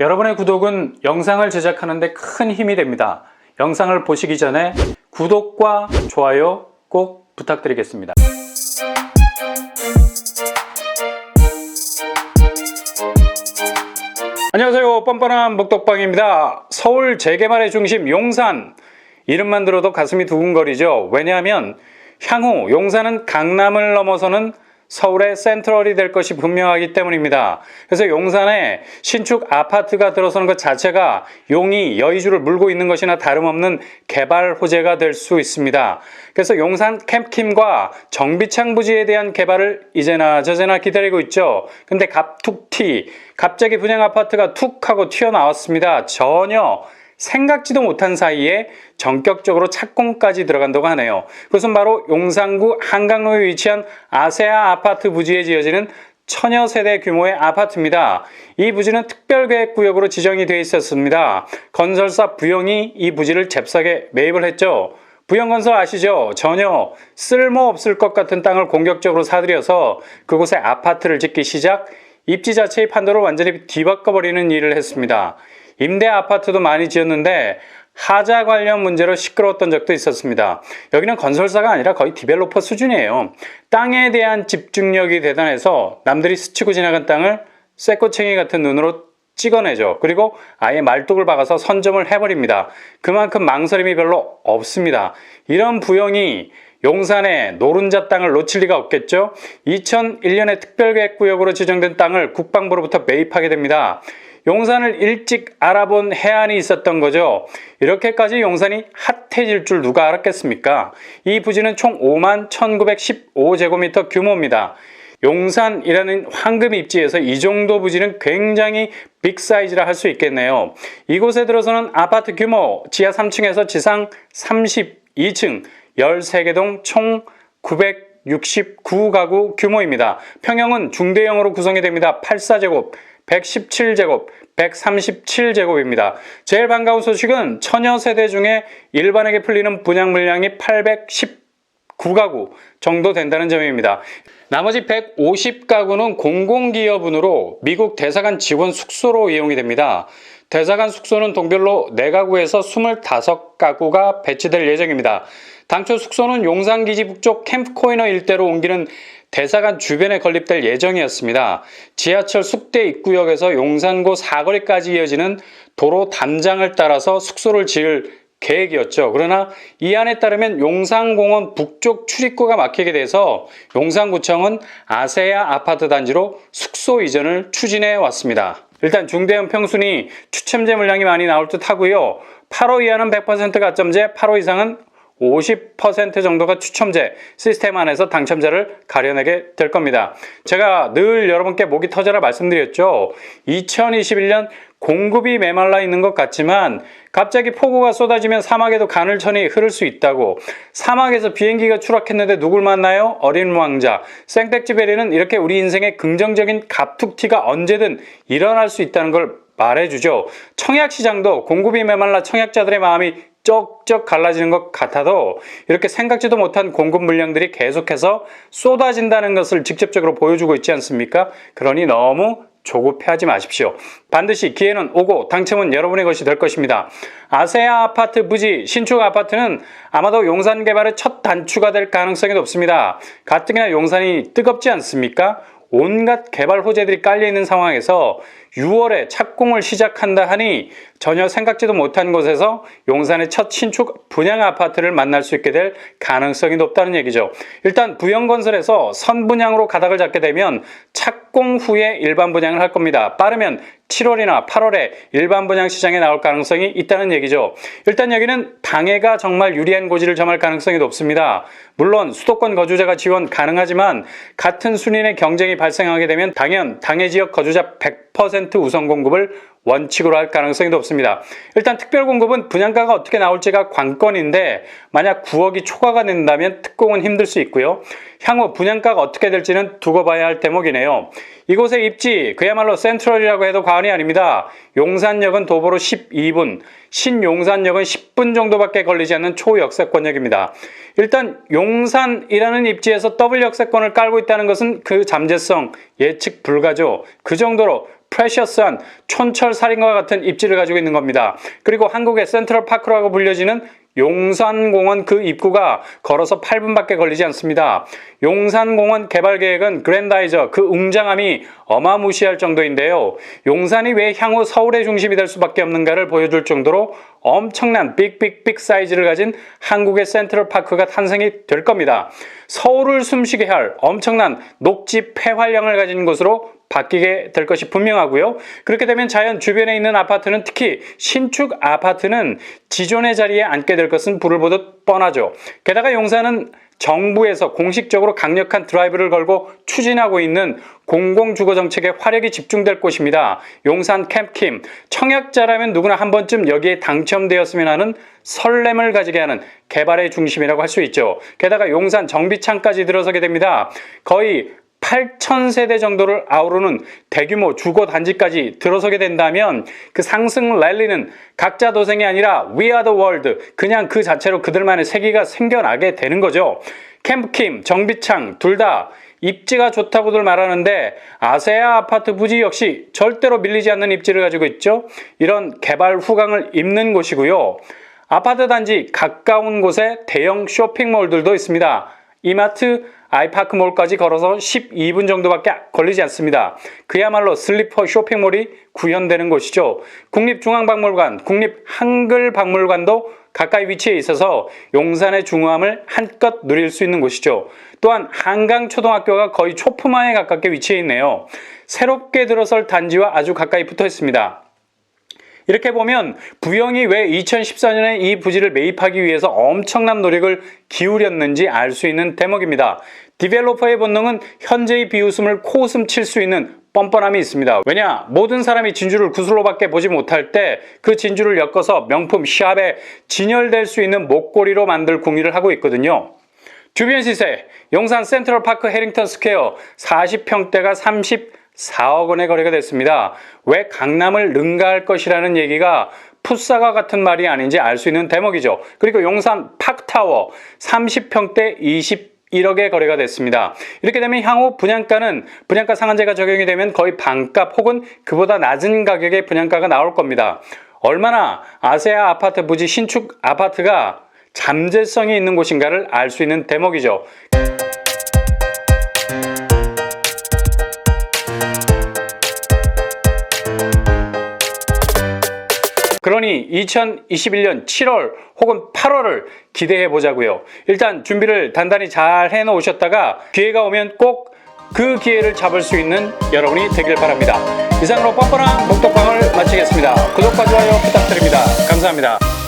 여러분의 구독은 영상을 제작하는 데 큰 힘이 됩니다. 영상을 보시기 전에 구독과 좋아요 꼭 부탁드리겠습니다. 안녕하세요. 뻔뻔한 먹덕방입니다. 서울 재개발의 중심 용산, 이름만 들어도 가슴이 두근거리죠. 왜냐하면 향후 용산은 강남을 넘어서는 서울의 센트럴이 될 것이 분명하기 때문입니다. 그래서 용산에 신축 아파트가 들어서는 것 자체가 용이 여의주를 물고 있는 것이나 다름없는 개발 호재가 될 수 있습니다. 그래서 용산 캠킴과 정비창 부지에 대한 개발을 이제나 저제나 기다리고 있죠. 근데 갑자기 분양 아파트가 툭 하고 튀어나왔습니다. 전혀 생각지도 못한 사이에 전격적으로 착공까지 들어간다고 하네요. 그것은 바로 용산구 한강로에 위치한 아세아 아파트 부지에 지어지는 천여 세대 규모의 아파트입니다. 이 부지는 특별계획구역으로 지정이 되어 있었습니다. 건설사 부영이 이 부지를 잽싸게 매입을 했죠. 부영건설 아시죠? 전혀 쓸모없을 것 같은 땅을 공격적으로 사들여서 그곳에 아파트를 짓기 시작, 입지 자체의 판도를 완전히 뒤바꿔버리는 일을 했습니다. 임대 아파트도 많이 지었는데 하자 관련 문제로 시끄러웠던 적도 있었습니다. 여기는 건설사가 아니라 거의 디벨로퍼 수준이에요. 땅에 대한 집중력이 대단해서 남들이 스치고 지나간 땅을 쇠꼬챙이 같은 눈으로 찍어내죠. 그리고 아예 말뚝을 박아서 선점을 해버립니다. 그만큼 망설임이 별로 없습니다. 이런 부영이 용산의 노른자 땅을 놓칠 리가 없겠죠. 2001년에 특별계획구역으로 지정된 땅을 국방부로부터 매입하게 됩니다. 용산을 일찍 알아본 해안이 있었던 거죠. 이렇게까지 용산이 핫해질 줄 누가 알았겠습니까? 이 부지는 총 51,915제곱미터 규모입니다. 용산이라는 황금 입지에서 이 정도 부지는 굉장히 빅사이즈라 할 수 있겠네요. 이곳에 들어서는 아파트 규모 지하 3층에서 지상 32층 13개 동 총 969가구 규모입니다. 평형은 중대형으로 구성이 됩니다. 84제곱, 117제곱, 137제곱입니다. 제일 반가운 소식은 천여 세대 중에 일반에게 풀리는 분양 물량이 819가구 정도 된다는 점입니다. 나머지 150가구는 공공기업으로 미국 대사관 직원 숙소로 이용이 됩니다. 대사관 숙소는 동별로 4가구에서 25가구가 배치될 예정입니다. 당초 숙소는 용산기지 북쪽 캠프코이너 일대로 옮기는 대사관 주변에 건립될 예정이었습니다. 지하철 숙대 입구역에서 용산고 사거리까지 이어지는 도로 담장을 따라서 숙소를 지을 계획이었죠. 그러나 이 안에 따르면 용산공원 북쪽 출입구가 막히게 돼서 용산구청은 아세아 아파트 단지로 숙소 이전을 추진해 왔습니다. 일단 중대형 평순이 추첨제 물량이 많이 나올 듯 하고요. 8호 이하는 100% 가점제, 8호 이상은 50% 정도가 추첨제 시스템 안에서 당첨자를 가려내게 될 겁니다. 제가 늘 여러분께 목이 터져라 말씀드렸죠. 2021년 공급이 메말라 있는 것 같지만 갑자기 폭우가 쏟아지면 사막에도 가늘천이 흐를 수 있다고. 사막에서 비행기가 추락했는데 누굴 만나요? 어린 왕자. 생텍쥐베리는 이렇게 우리 인생의 긍정적인 갑툭튀가 언제든 일어날 수 있다는 걸 말해주죠. 청약시장도 공급이 메말라 청약자들의 마음이 쩍쩍 갈라지는 것 같아도 이렇게 생각지도 못한 공급 물량들이 계속해서 쏟아진다는 것을 직접적으로 보여주고 있지 않습니까? 그러니 너무 조급해하지 마십시오. 반드시 기회는 오고 당첨은 여러분의 것이 될 것입니다. 아세아 아파트 부지 신축 아파트는 아마도 용산 개발의 첫 단추가 될 가능성이 높습니다. 가뜩이나 용산이 뜨겁지 않습니까? 온갖 개발 호재들이 깔려있는 상황에서 6월에 착공을 시작한다 하니 전혀 생각지도 못한 곳에서 용산의 첫 신축 분양 아파트를 만날 수 있게 될 가능성이 높다는 얘기죠. 일단 부영건설에서 선분양으로 가닥을 잡게 되면 착공 후에 일반 분양을 할 겁니다. 빠르면 7월이나 8월에 일반 분양 시장에 나올 가능성이 있다는 얘기죠. 일단 여기는 당해가 정말 유리한 고지를 점할 가능성이 높습니다. 물론 수도권 거주자가 지원 가능하지만 같은 순위의 경쟁이 발생하게 되면 당해 지역 거주자 100% 우선 공급을 원칙으로 할 가능성이 높습니다. 일단 특별공급은 분양가가 어떻게 나올지가 관건인데 만약 9억이 초과가 된다면 특공은 힘들 수 있고요. 향후 분양가가 어떻게 될지는 두고 봐야 할 대목이네요. 이곳의 입지 그야말로 센트럴이라고 해도 과언이 아닙니다. 용산역은 도보로 12분, 신용산역은 10분 정도밖에 걸리지 않는 초역세권역입니다. 일단 용산이라는 입지에서 더블 역세권을 깔고 있다는 것은 그 잠재성 예측 불가죠. 그 정도로 프레셔스한 촌철살인과 같은 입지를 가지고 있는 겁니다. 그리고 한국의 센트럴파크라고 불려지는 용산공원 그 입구가 걸어서 8분밖에 걸리지 않습니다. 용산공원 개발 계획은 그랜다이저 그 웅장함이 어마무시할 정도인데요. 용산이 왜 향후 서울의 중심이 될 수밖에 없는가를 보여줄 정도로 엄청난 빅 사이즈를 가진 한국의 센트럴파크가 탄생이 될 겁니다. 서울을 숨쉬게 할 엄청난 녹지 폐활량을 가진 곳으로 바뀌게 될 것이 분명하고요. 그렇게 되면 자연 주변에 있는 아파트는, 특히 신축 아파트는 지존의 자리에 앉게 될 것은 불을 보듯 뻔하죠. 게다가 용산은 정부에서 공식적으로 강력한 드라이브를 걸고 추진하고 있는 공공주거 정책에 화력이 집중될 곳입니다. 용산 캠프킴, 청약자라면 누구나 한 번쯤 여기에 당첨되었으면 하는 설렘을 가지게 하는 개발의 중심이라고 할 수 있죠. 게다가 용산 정비창까지 들어서게 됩니다. 거의 8,000세대 정도를 아우르는 대규모 주거 단지까지 들어서게 된다면 그 상승 랠리는 각자 도생이 아니라 We are the world, 그냥 그 자체로 그들만의 세계가 생겨나게 되는 거죠. 캠프킴, 정비창 둘 다 입지가 좋다고들 말하는데 아세아 아파트 부지 역시 절대로 밀리지 않는 입지를 가지고 있죠. 이런 개발 후광을 입는 곳이고요. 아파트 단지 가까운 곳에 대형 쇼핑몰들도 있습니다. 이마트, 아이파크몰까지 걸어서 12분 정도밖에 걸리지 않습니다. 그야말로 슬리퍼 쇼핑몰이 구현되는 곳이죠. 국립중앙박물관, 국립한글박물관도 가까이 위치해 있어서 용산의 중후함을 한껏 누릴 수 있는 곳이죠. 또한 한강초등학교가 거의 초품화에 가깝게 위치해 있네요. 새롭게 들어설 단지와 아주 가까이 붙어 있습니다. 이렇게 보면 부영이 왜 2014년에 이 부지를 매입하기 위해서 엄청난 노력을 기울였는지 알 수 있는 대목입니다. 디벨로퍼의 본능은 현재의 비웃음을 코웃음 칠 수 있는 뻔뻔함이 있습니다. 왜냐? 모든 사람이 진주를 구슬로밖에 보지 못할 때 그 진주를 엮어서 명품 샵에 진열될 수 있는 목걸이로 만들 궁리를 하고 있거든요. 주변 시세, 용산 센트럴파크 해링턴 스퀘어 40평대가 34억 원에 거래가 됐습니다. 왜 강남을 능가할 것이라는 얘기가 풋사과 같은 말이 아닌지 알 수 있는 대목이죠. 그리고 용산 파크타워 30평대 21억에 거래가 됐습니다. 이렇게 되면 향후 분양가는 분양가 상한제가 적용이 되면 거의 반값 혹은 그보다 낮은 가격의 분양가가 나올 겁니다. 얼마나 아세아 아파트 부지 신축 아파트가 잠재성이 있는 곳인가를 알 수 있는 대목이죠. 그러니 2021년 7월 혹은 8월을 기대해 보자고요. 일단 준비를 단단히 잘 해놓으셨다가 기회가 오면 꼭 그 기회를 잡을 수 있는 여러분이 되길 바랍니다. 이상으로 뻔뻔한 목독방을 마치겠습니다. 구독과 좋아요 부탁드립니다. 감사합니다.